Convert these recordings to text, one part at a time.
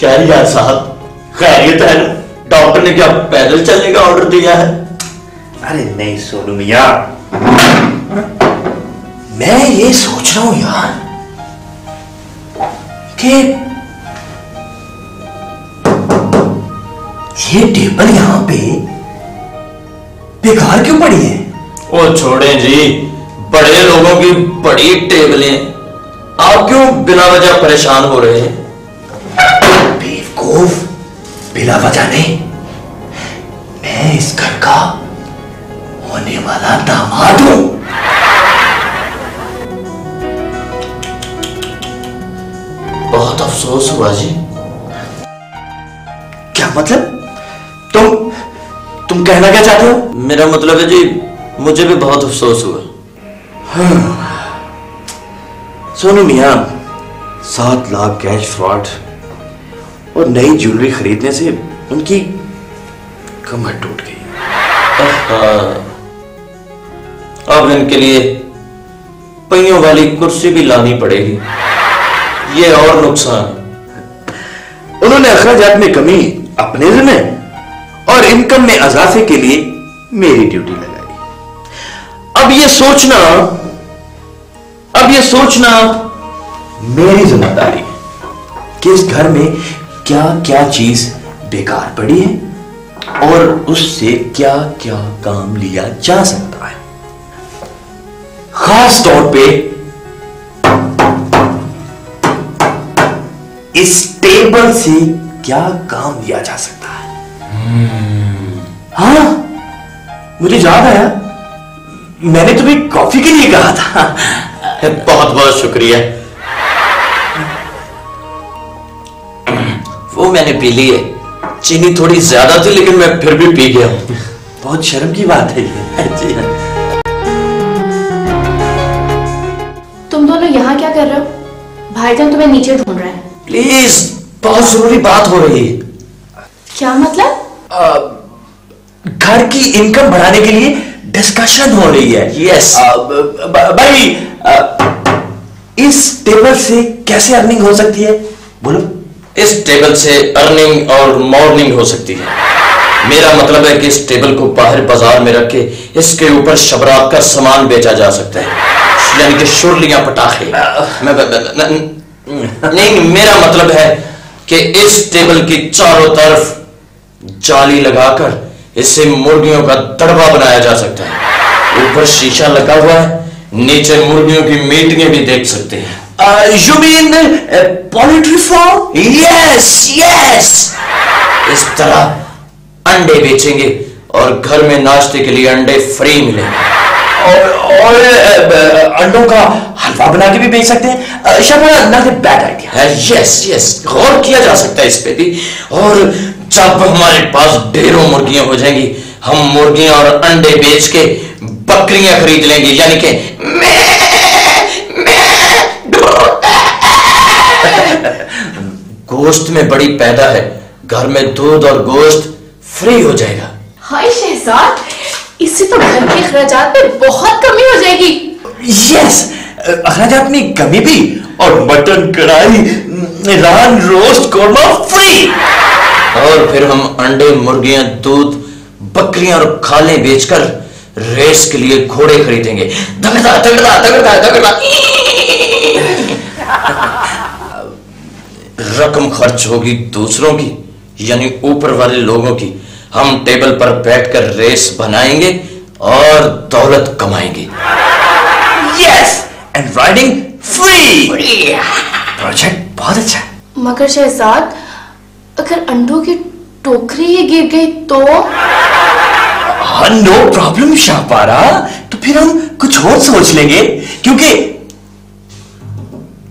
शहरियार साहब, खैरियत है ना? डॉक्टर ने क्या पैदल चलने का ऑर्डर दिया है? अरे नहीं सोनू मियां, मैं ये सोच रहा हूं यार कि ये टेबल यहां पे बेकार क्यों पड़ी है? वो छोड़ें जी, बड़े लोगों की बड़ी टेबलें, आप क्यों बिना वजह परेशान हो रहे हैं? बेवकूफ, बिना वजह नहीं, मैं इस घर का होने वाला दामाद हूं। बहुत अफसोस हुआ जी। क्या मतलब? तुम कहना क्या चाहते हो? मेरा मतलब है जी, मुझे भी बहुत अफसोस हुआ। सोनू मियां, 7 लाख कैश फ्रॉड और नई ज्वेलरी खरीदने से उनकी कमर टूट गई। अब इनके लिए पहियों वाली कुर्सी भी लानी पड़ेगी, ये और नुकसान। उन्होंने अखराजात में कमी अपने जिम्मे और इनकम में इजाफे के लिए मेरी ड्यूटी लगाई। अब ये सोचना मेरी जिम्मेदारी है कि इस घर में क्या क्या चीज बेकार पड़ी है और उससे क्या क्या काम लिया जा सकता है। खास तौर पे इस टेबल से क्या काम लिया जा सकता है। हाँ, मुझे याद आया, मैंने तुम्हें कॉफी के लिए कहा था। बहुत बहुत शुक्रिया। वो मैंने पी ली है, चीनी थोड़ी ज्यादा थी लेकिन मैं फिर भी पी गया हूं। बहुत शर्म की बात है ये। जी हाँ। तुम दोनों यहाँ क्या कर रहे हो? भाईजान तुम्हें नीचे ढूंढ रहे हैं। प्लीज, बहुत जरूरी बात हो रही है। क्या मतलब? घर की इनकम बढ़ाने के लिए डिस्कशन हो रही है। यस भाई, इस टेबल से कैसे अर्निंग हो सकती है, बोलो? इस टेबल से अर्निंग और मॉर्निंग हो सकती है। मेरा मतलब है कि इस टेबल को बाहर बाजार में रख के इसके ऊपर शबराब का सामान बेचा जा सकता है, यानी कि शुरलियां, पटाखे। नहीं, मेरा मतलब है कि इस टेबल की चारों तरफ जाली लगाकर इससे मुर्गियों का दड़बा बनाया जा सकता है। ऊपर शीशा लगा हुआ है, नीचे मुर्गियों की मीटिंगें भी देख सकते हैं। You mean poultry farm? Yes yes. इस तरह अंडे बेचेंगे और घर में नाश्ते के लिए अंडे फ्री मिलेंगे। और अंडों का हलवा बना के भी बेच सकते हैं। शायद not a bad idea. Yes yes, गौर किया जा सकता है इस पे भी। और जब हमारे पास ढेरों मुर्गियां हो जाएंगी, हम मुर्गियां और अंडे बेच के बकरियां खरीद लेंगे, यानी कि गोश्त में बड़ी पैदा है, घर में दूध और गोश्त फ्री हो जाएगा। हाय शहजाद, इससे तो घर के अखराजात में बहुत कमी हो जाएगी। यस, अखराजात में कमी भी, और मटन, कढ़ाई, रान, रोस्ट, कोरमा फ्री। और फिर हम अंडे, मुर्गियां, दूध, बकरियां और खालें बेचकर रेस के लिए घोड़े खरीदेंगे। दगड़ा दगड़ा दगड़ा दगड़ा। रकम खर्च होगी दूसरों की, यानी ऊपर वाले लोगों की। हम टेबल पर बैठकर रेस बनाएंगे और दौलत कमाएंगे। Yes, and riding free. Project बहुत अच्छा है। मगर शहजाद, अगर अंडों की टोकरी ही गिर गई तो? नो प्रॉब्लम शाहपारा, तो फिर हम कुछ और सोच लेंगे, क्योंकि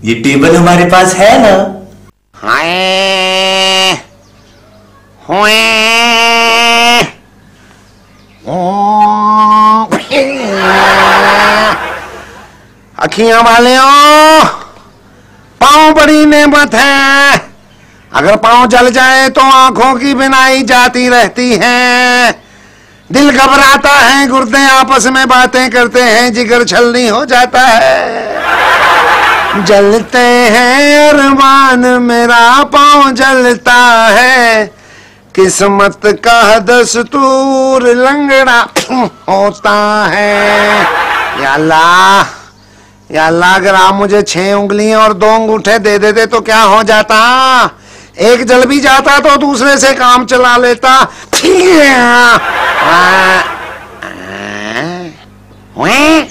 ये टेबल हमारे पास है ना। अखियां वालियों, पांव बड़ी नेमत है। अगर पांव जल जाए तो आंखों की बिनाई जाती रहती है, दिल घबराता है, गुर्दे आपस में बातें करते हैं, जिगर छलनी हो जाता है। जलते हैं अरमान मेरा पाँव जलता है, किस्मत का दस्तूर लंगड़ा होता है। या अल्लाह अगर आप मुझे 6 उंगलियां और 2 अंगूठे दे देते तो क्या हो जाता? एक जल भी जाता तो दूसरे से काम चला लेता। ओए,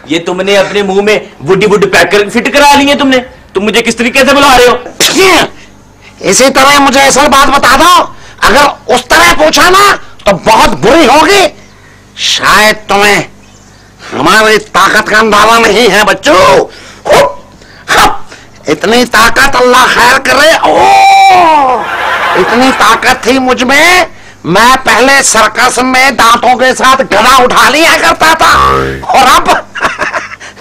ये तुमने अपने मुंह में वुडी वुड पैक कर फिट करा ली है तुमने? तुम मुझे किस तरीके से बुला रहे हो? इसी तरह मुझे असल बात बता दो। अगर उस तरह पूछा ना तो बहुत बुरी होगी। शायद तुम्हें हमारी ताकत का अंदाजा नहीं है बच्चों। इतनी ताकत अल्लाह खैर करे। ओ, इतनी ताकत थी मुझ में, मैं पहले सर्कस में दांतों के साथ गधा उठा लिया करता था, और अब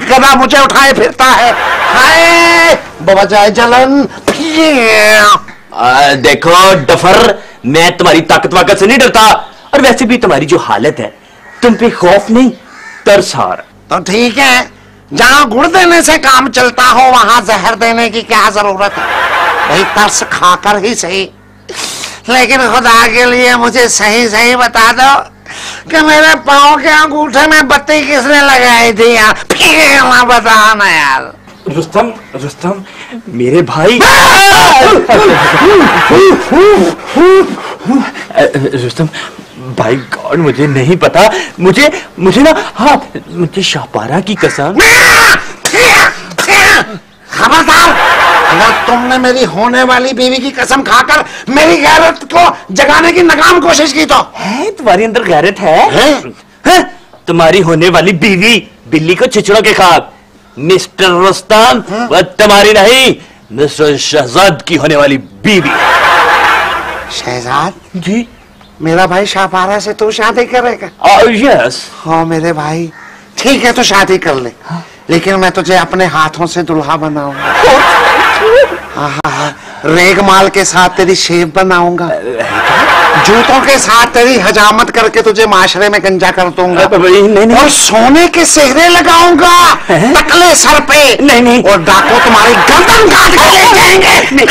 गधा मुझे उठाए फिरता है। हाय बजाय जलन। देखो डफर, मैं तुम्हारी ताकत वाकत से नहीं डरता, और वैसे भी तुम्हारी जो हालत है, तुम पे खौफ नहीं तरस आ रहा। तो ठीक है, जहां गुड़ देने से काम चलता हो वहां जहर देने की क्या जरूरत है? भाई तरस खाकर ही सही, लेकिन खुदा के लिए मुझे सही सही बता दो कि मेरे पाँव के अंगूठे में बत्ती किसने लगाई थी यार? बता ना यार। रुस्तम, रुस्तम मेरे भाई। रुस्तम भाई गॉड, मुझे नहीं पता। मुझे ना, हाँ, मुझे शाहपारा की कसम। खबरदार, अगर तुमने मेरी होने वाली बीवी की कसम खाकर मेरी गैरत को जगाने की नाकाम कोशिश की तो है तुम्हारी अंदर गैरत है? तुम्हारी होने वाली बीवी बिल्ली को छिछड़ों के खाब। मिस्टर रुस्तम, वह तुम्हारी नहीं, मिस्टर शहजाद की होने वाली बीवी। शहजाद जी? मेरा भाई शाहपारा से तू शादी करेगा? यस। हाँ मेरे भाई, ठीक है तो शादी कर ले। हाँ? लेकिन मैं तुझे अपने हाथों से दुल्हा बनाऊंगा। हाँ, रेगमाल के साथ तेरी शेव बनाऊंगा, जूतों के साथ तेरी हजामत करके तुझे माशरे में गंजा कर दूंगा। नहीं। और सोने के सेहरे लगाऊंगा टकले सर पे। नहीं। और डाकू तुम्हारी गर्दन काट के ले जाएंगे।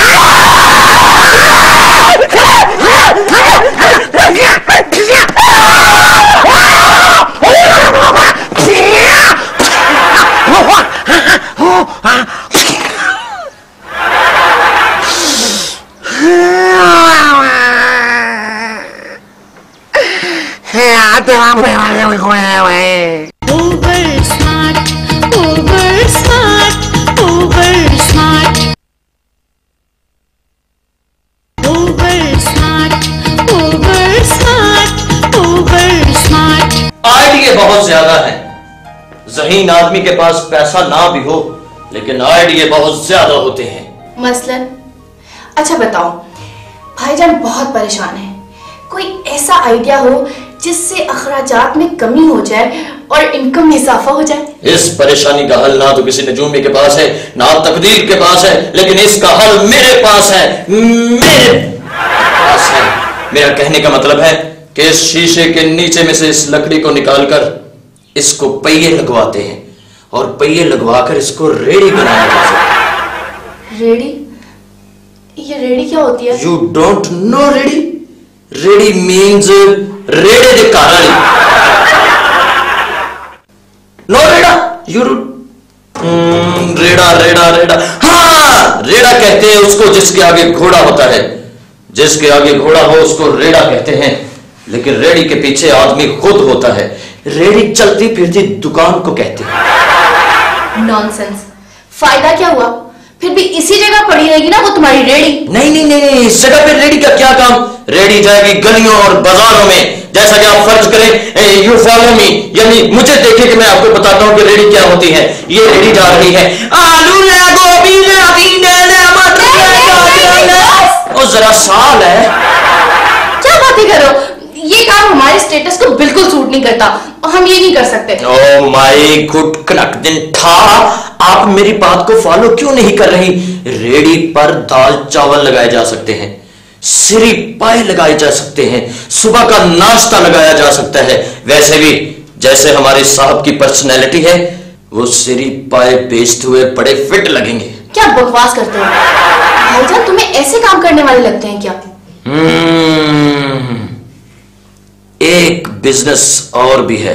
आइडिया बहुत ज्यादा है। ज़हीन आदमी के पास पैसा ना भी हो, लेकिन आइडिया बहुत ज्यादा होते हैं। मसलन? अच्छा बताओ, भाईजान बहुत परेशान है, कोई ऐसा आइडिया हो जिससे अखराजात में कमी हो जाए और इनकम में इजाफा हो जाए। इस परेशानी का हल ना तो किसी नजूमी के पास है, ना तकदीर के पास है, लेकिन इसका हल मेरे पास है। मेरा कहने का मतलब है कि इस शीशे के नीचे में से इस लकड़ी को निकालकर इसको पहिए लगवाते हैं, और पहिए लगवाकर इसको रेड़ी बनाया जा सकता है। रेड़ी? ये रेड़ी क्या होती है? यू डोंट नो रेड़ी? रेड़ी मीन्स रेड़े दे कारणी। नो रेड़ा? यू रेड़ा। हाँ, रेड़ा कहते हैं उसको जिसके आगे घोड़ा होता है। जिसके आगे घोड़ा हो उसको रेड़ा कहते हैं, लेकिन रेड़ी के पीछे आदमी खुद होता है। रेड़ी चलती फिरती दुकान को कहते हैं। नॉनसेंस। फायदा क्या हुआ? फिर भी इसी जगह पड़ी रहेगी ना वो तुम्हारी रेड़ी। नहीं, इस जगह पे रेड़ी का क्या काम? रेड़ी जाएगी गलियों और बाजारों में। जैसा कि आप फर्ज करें, यू फॉलो मी, यानी मुझे देखें कि मैं आपको बताता हूं कि रेड़ी क्या होती है। ये रेड़ी जा रही है, आलू ले, गोभी ले, मटर ले, और जरा साल है। क्या बातें करो, ये काम हमारे स्टेटस को बिल्कुल सूट नहीं करता, और हम ये नहीं कर सकते। ओ माय गुड कनकदिन था, आप मेरी बात को फॉलो क्यों नहीं कर रही? रेड़ी पर दाल चावल लगाए जा सकते हैं, सिरी पाए लगाए जा सकते हैं, सुबह का नाश्ता लगाया जा सकता है। वैसे भी जैसे हमारे साहब की पर्सनैलिटी है, वो सिरी पाए बेचते हुए बड़े फिट लगेंगे। क्या बकवास करते हो भाईजान, तुम्हें ऐसे काम करने वाले लगते हैं क्या? एक बिजनेस और भी है।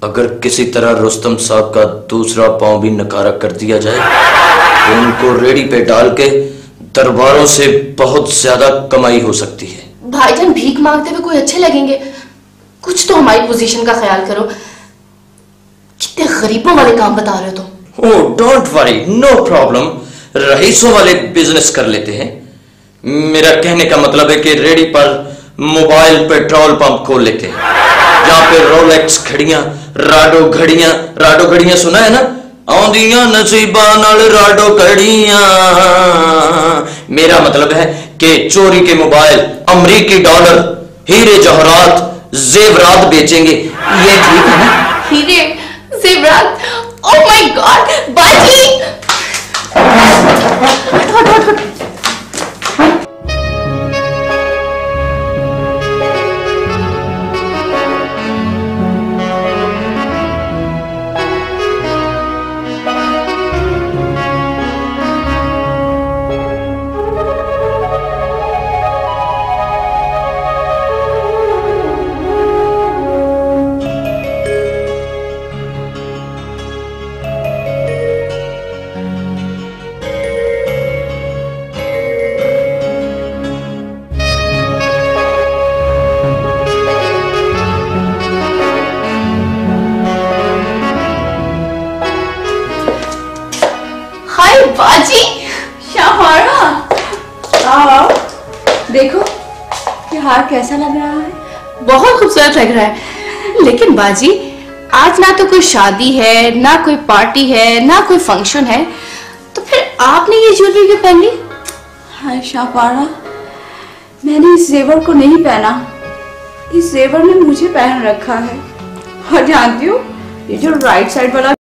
अगर किसी तरह रुस्तम साहब का दूसरा पांव भी नकारा कर दिया जाए तो उनको रेडी पे डाल के दरबारों से बहुत ज्यादा कमाई हो सकती है। भाईजान भीख मांगते हुए कोई अच्छे लगेंगे? कुछ तो हमारी पोजीशन का ख्याल करो। कितने गरीबों वाले काम बता रहे हो तुम। Oh don't worry, no problem, रईसों वाले बिजनेस कर लेते हैं। मेरा कहने का मतलब है कि रेडी पर मोबाइल पेट्रोल पंप खोल लेते हैं, जहां पे रोलेक्स घड़ियां, राडो घड़ियां सुना है ना, आंदियां नसीबा नाल राडो घड़ियां। मेरा मतलब है कि चोरी के मोबाइल, अमरीकी डॉलर, हीरे जवाहरात, जेवरात बेचेंगे। ये ठीक है ना? हीरे जेवरात, ओह माय गॉड बाजी। बाजी शाहरा, आओ देखो ये हार कैसा लग रहा है? बहुत खूबसूरत लग रहा है। लेकिन बाजी आज ना तो कोई शादी है, ना कोई पार्टी है, ना कोई फंक्शन है, तो फिर आपने ये ज्वेलरी क्यों पहन ली? हाय शाहरा, मैंने इस जेवर को नहीं पहना, इस जेवर ने मुझे पहन रखा है। और जानती हो ये जो राइट साइड वाला